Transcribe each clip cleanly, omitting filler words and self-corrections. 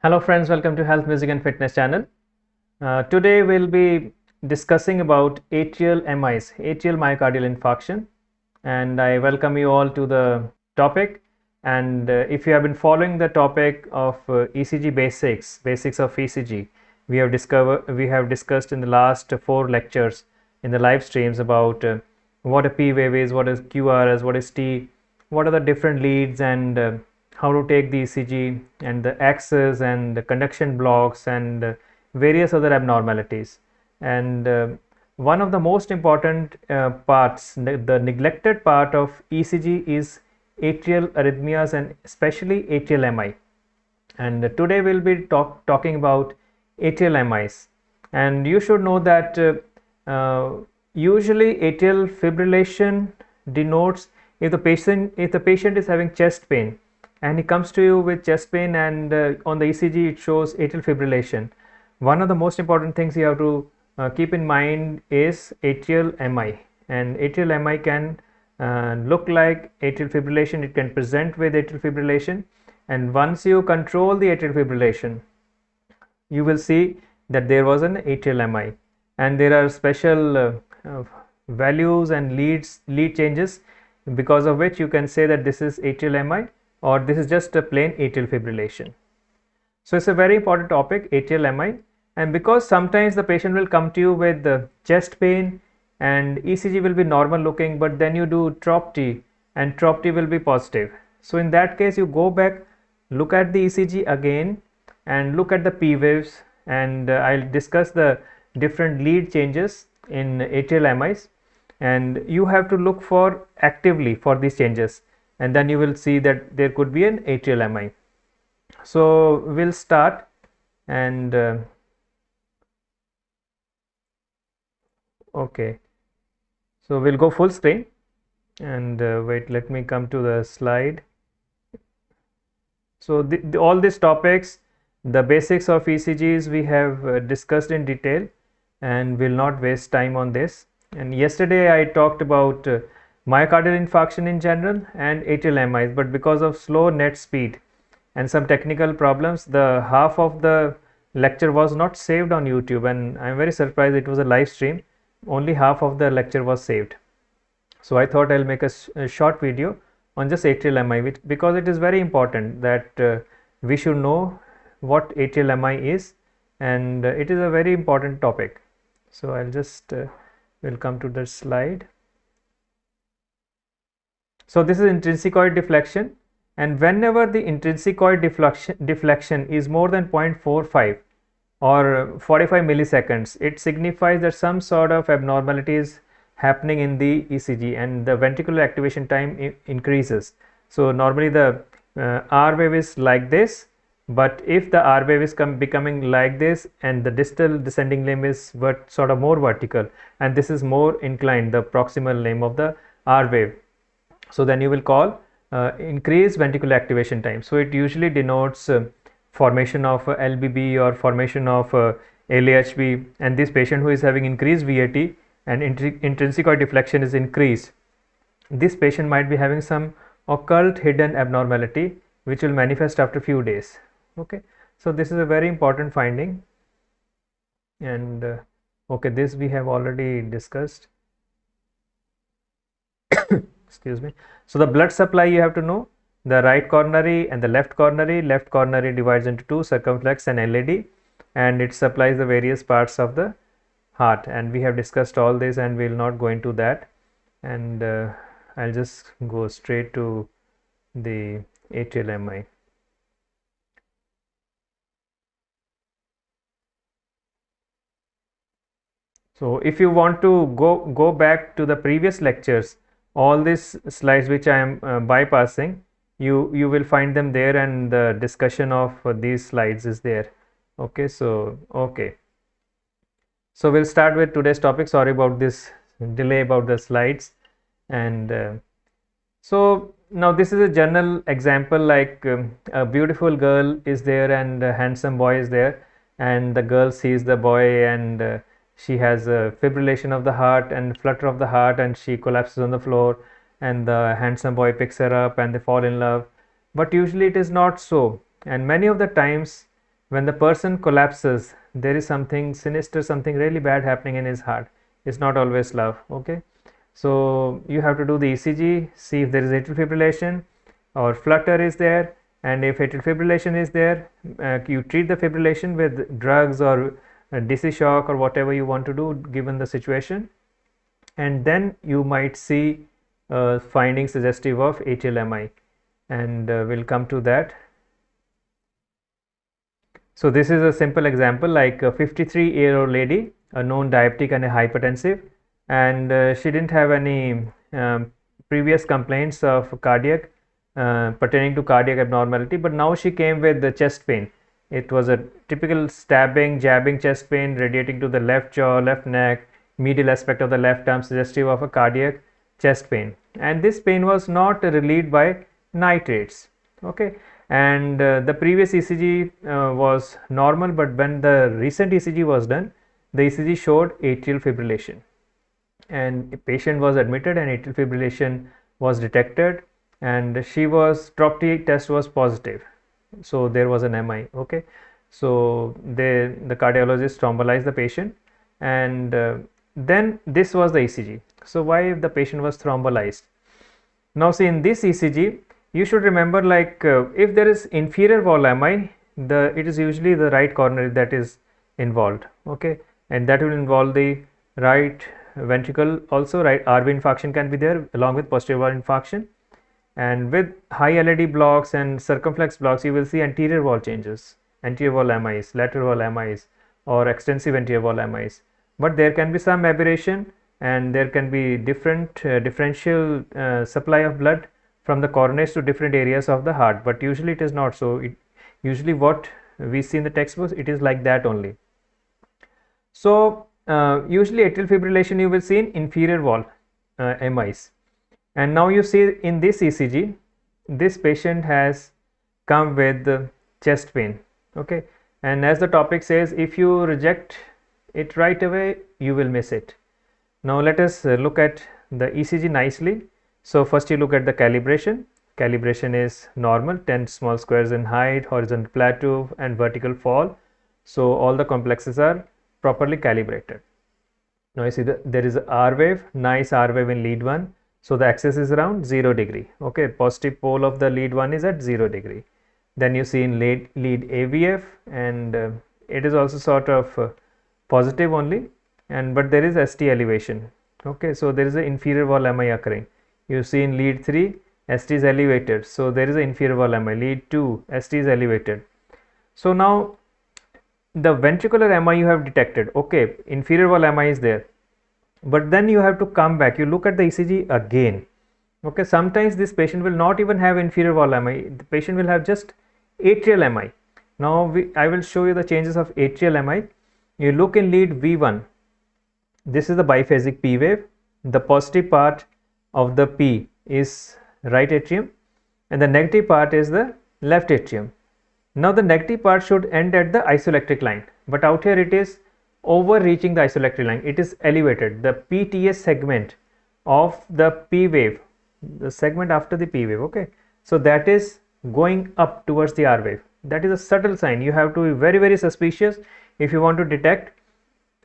Hello friends, welcome to Health, Music and Fitness channel. Today we'll be discussing about atrial MIs, atrial myocardial infarction, and I welcome you all to the topic. And if you have been following the topic of ECG basics of ECG, we have discussed in the last four lectures in the live streams about what a P wave is, what is QRS, what is T, what are the different leads, and how to take the ECG and the axis and the conduction blocks and various other abnormalities. And one of the most important parts, the neglected part of ECG is atrial arrhythmias and especially atrial MI. And today we'll be talking about atrial MIs. And you should know that usually atrial fibrillation denotes if the patient is having chest pain and he comes to you with chest pain and on the ECG it shows atrial fibrillation. One of the most important things you have to keep in mind is atrial MI, and atrial MI can look like atrial fibrillation. It can present with atrial fibrillation, and once you control the atrial fibrillation, you will see that there was an atrial MI, and there are special values and lead changes because of which you can say that this is atrial MI or this is just a plain atrial fibrillation. So it's a very important topic, atrial MI, and because sometimes the patient will come to you with chest pain and ECG will be normal looking, but then you do TROP-T and TROP-T will be positive. So in that case you go back, look at the ECG again and look at the P waves, and I'll discuss the different lead changes in atrial MIs, and you have to look for actively for these changes, and then you will see that there could be an atrial MI. So we'll start, and okay, so we'll go full screen, and wait, let me come to the slide. So all these topics, the basics of ECGs, we have discussed in detail and will not waste time on this. And yesterday I talked about myocardial infarction in general and atrial MIs, but because of slow net speed and some technical problems, the half of the lecture was not saved on YouTube, and I'm very surprised. It was a live stream, only half of the lecture was saved. So I thought I'll make a short video on just atrial MI, because it is very important that we should know what atrial MI is, and it is a very important topic. So I'll just we'll come to the slide. So this is intrinsicoid deflection, and whenever the intrinsicoid deflection is more than 0.45 or 45 milliseconds, it signifies that some sort of abnormality is happening in the ECG and the ventricular activation time increases. So normally the R wave is like this, but if the R wave is becoming like this and the distal descending limb is sort of more vertical and this is more inclined, the proximal limb of the R wave, so then you will call increased ventricular activation time. So it usually denotes formation of LBB or formation of LAHB, and this patient who is having increased VAT and intrinsicoid deflection is increased, this patient might be having some occult hidden abnormality which will manifest after few days. Okay, so this is a very important finding, and okay, this we have already discussed. Excuse me. So the blood supply, you have to know the right coronary and the left coronary. Left coronary divides into two, circumflex and LAD, and it supplies the various parts of the heart, and we have discussed all this and we will not go into that, and I'll just go straight to the atrial MI. So if you want to go back to the previous lectures, all these slides which I am bypassing, you will find them there, and the discussion of these slides is there. Okay, so okay, so we'll start with today's topic. Sorry about this delay about the slides, and so now this is a general example, like a beautiful girl is there and a handsome boy is there, and the girl sees the boy and she has a fibrillation of the heart and flutter of the heart, and she collapses on the floor, and the handsome boy picks her up and they fall in love. But usually it is not so, and many of the times when the person collapses, there is something sinister, something really bad happening in his heart. It's not always love. Okay, so you have to do the ECG, see if there is atrial fibrillation or flutter is there, and if atrial fibrillation is there, you treat the fibrillation with drugs or DC shock or whatever you want to do given the situation, and then you might see findings suggestive of atrial MI, and we'll come to that. So this is a simple example, like a 53-year-old lady, a known diabetic and a hypertensive, and she didn't have any previous complaints of cardiac pertaining to cardiac abnormality, but now she came with the chest pain. It was a typical stabbing, jabbing chest pain radiating to the left jaw, left neck, medial aspect of the left arm, suggestive of a cardiac chest pain. And this pain was not relieved by nitrates. Okay, and the previous ECG was normal, but when the recent ECG was done, the ECG showed atrial fibrillation, and a patient was admitted and atrial fibrillation was detected, and she was TROP-T test was positive, so there was an MI. Okay, so the cardiologist thrombolized the patient, and then this was the ECG. So why the patient was thrombolized? Now see, in this ECG you should remember, like if there is inferior wall MI, it is usually the right coronary that is involved. Okay, and that will involve the right ventricle also, right RV infarction can be there along with posterior wall infarction, and with high LAD blocks and circumflex blocks you will see anterior wall changes, anterior wall MIs, lateral wall MIs, or extensive anterior wall MIs, but there can be some aberration and there can be different differential supply of blood from the coronaries to different areas of the heart, but usually it is not so. Usually what we see in the textbooks, it is like that only. So usually atrial fibrillation you will see in inferior wall MIs, and now you see in this ECG this patient has come with chest pain. Okay, and as the topic says, if you reject it right away you will miss it. Now let us look at the ECG nicely. So first you look at the calibration. Calibration is normal, 10 small squares in height, horizontal plateau and vertical fall. So all the complexes are properly calibrated. Now you see that there is a R wave, nice R wave in lead 1. So the axis is around 0 degree. Okay, positive pole of the lead 1 is at 0 degree. Then you see in lead AVF, and it is also sort of positive only, and but there is ST elevation. Okay, so there is an inferior wall MI occurring. You see in lead 3 ST is elevated, so there is an inferior wall MI. Lead 2 ST is elevated. So now the ventricular MI you have detected. Okay, inferior wall MI is there, but then you have to come back, you look at the ECG again. Okay, sometimes this patient will not even have inferior wall MI, the patient will have just atrial MI. Now I will show you the changes of atrial MI. You look in lead V1, this is the biphasic P wave. The positive part of the P is right atrium and the negative part is the left atrium. Now the negative part should end at the isoelectric line, but out here it is overreaching the isoelectric line, it is elevated. The PTS segment of the P wave, the segment after the P wave, okay, so that is going up towards the R wave. That is a subtle sign. You have to be very, very suspicious if you want to detect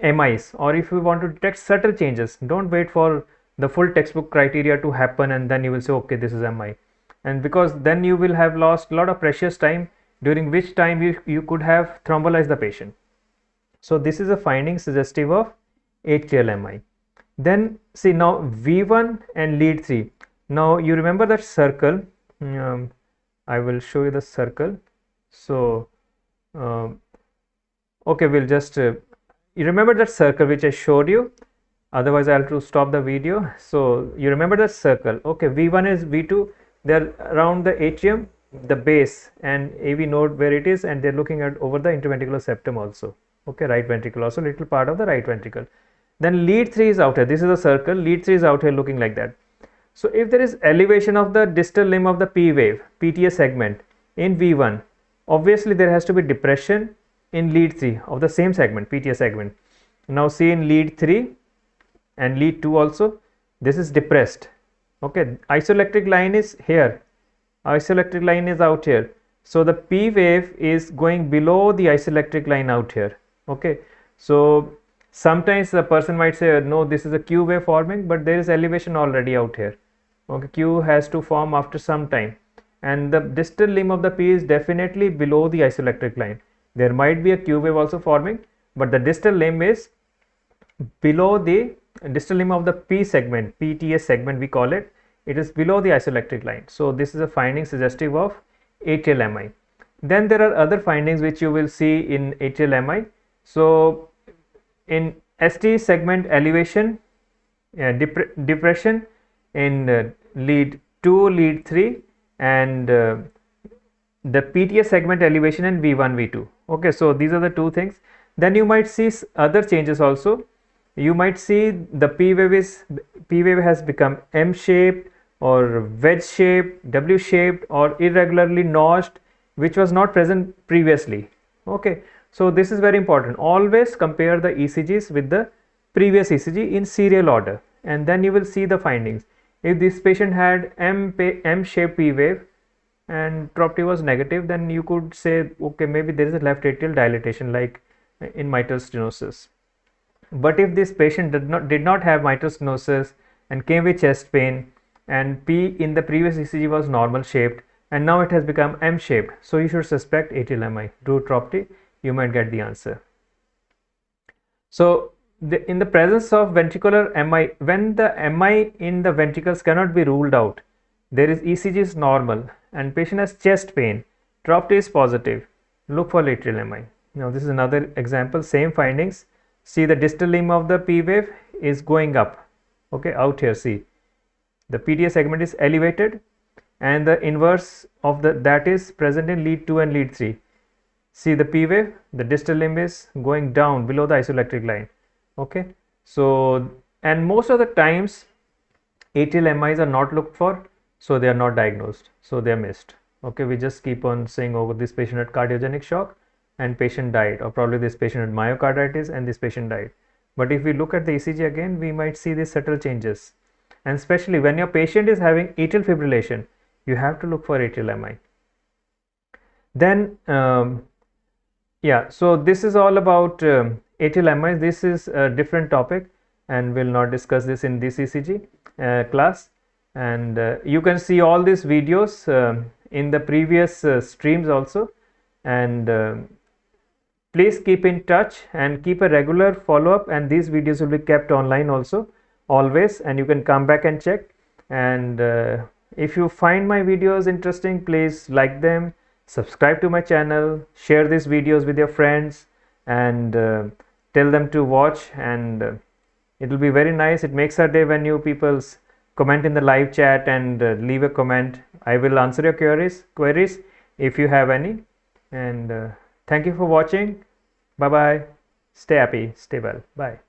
MIs, or if you want to detect subtle changes. Don't wait for the full textbook criteria to happen and then you will say, okay, this is MI, and because then you will have lost a lot of precious time, during which time you could have thrombolized the patient. So this is a finding suggestive of atrial MI. Then see, now V1 and lead 3. Now you remember that circle. I will show you the circle. So okay, we'll just you remember that circle which I showed you, otherwise I'll have to stop the video. So you remember that circle. Okay, V1 is V2, they're around the atrium, the base and AV node where it is, and they're looking at over the interventricular septum also. Okay, right ventricle also, little part of the right ventricle. Then lead 3 is out here, this is a circle, lead 3 is out here looking like that. So if there is elevation of the distal limb of the P wave, PTS segment in V1, obviously there has to be depression in lead 3 of the same segment, PTS segment. Now see in lead 3 and lead 2 also, this is depressed. Okay, isoelectric line is here, isoelectric line is out here. So the P wave is going below the isoelectric line out here. Okay, so sometimes the person might say, no, this is a Q wave forming, but there is elevation already out here. Okay, Q has to form after some time, and the distal limb of the P is definitely below the isoelectric line. There might be a Q wave also forming, but the distal limb is below the distal limb of the P segment, PTS segment we call it. It is below the isoelectric line. So this is a finding suggestive of atrial MI. Then there are other findings which you will see in atrial MI. So in ST segment elevation, depression in lead 2, lead 3, and the PTS segment elevation in V1, V2. Okay, so these are the two things. Then you might see other changes also. You might see the P wave has become M-shaped or wedge-shaped, W-shaped, or irregularly notched, which was not present previously. Okay, so this is very important. Always compare the ECGs with the previous ECG in serial order, and then you will see the findings. If this patient had M-shaped P wave and TROP-T was negative, then you could say, okay, maybe there is a left atrial dilatation like in mitral stenosis. But if this patient did not have mitral stenosis and came with chest pain, and P in the previous ECG was normal shaped, and now it has become M shaped, so you should suspect atrial MI. Do TROP-T, you might get the answer. So in the presence of ventricular MI, when the MI in the ventricles cannot be ruled out, there is ECG is normal and patient has chest pain, TROP-T is positive, look for atrial MI. Now this is another example, same findings. See, the distal limb of the P wave is going up. Okay, out here, see, the PTS segment is elevated, and the inverse of that is present in lead 2 and lead 3. See the P wave, the distal limb is going down below the isoelectric line. Okay, so, and most of the times atrial MIs are not looked for, so they are not diagnosed, so they are missed. Okay, we just keep on saying, oh, this patient had cardiogenic shock and patient died, or probably this patient had myocarditis and this patient died. But if we look at the ECG again, we might see these subtle changes, and especially when your patient is having atrial fibrillation, you have to look for atrial MI. Then yeah, so this is all about atrial MI. This is a different topic, and we'll not discuss this in this ECG class. And you can see all these videos in the previous streams also. And please keep in touch and keep a regular follow-up, and these videos will be kept online also always, and you can come back and check. And if you find my videos interesting, please like them, subscribe to my channel, share these videos with your friends, and tell them to watch. And it will be very nice. It makes our day when you people comment in the live chat and leave a comment. I will answer your queries if you have any. And thank you for watching. Bye bye. Stay happy, stay well. Bye.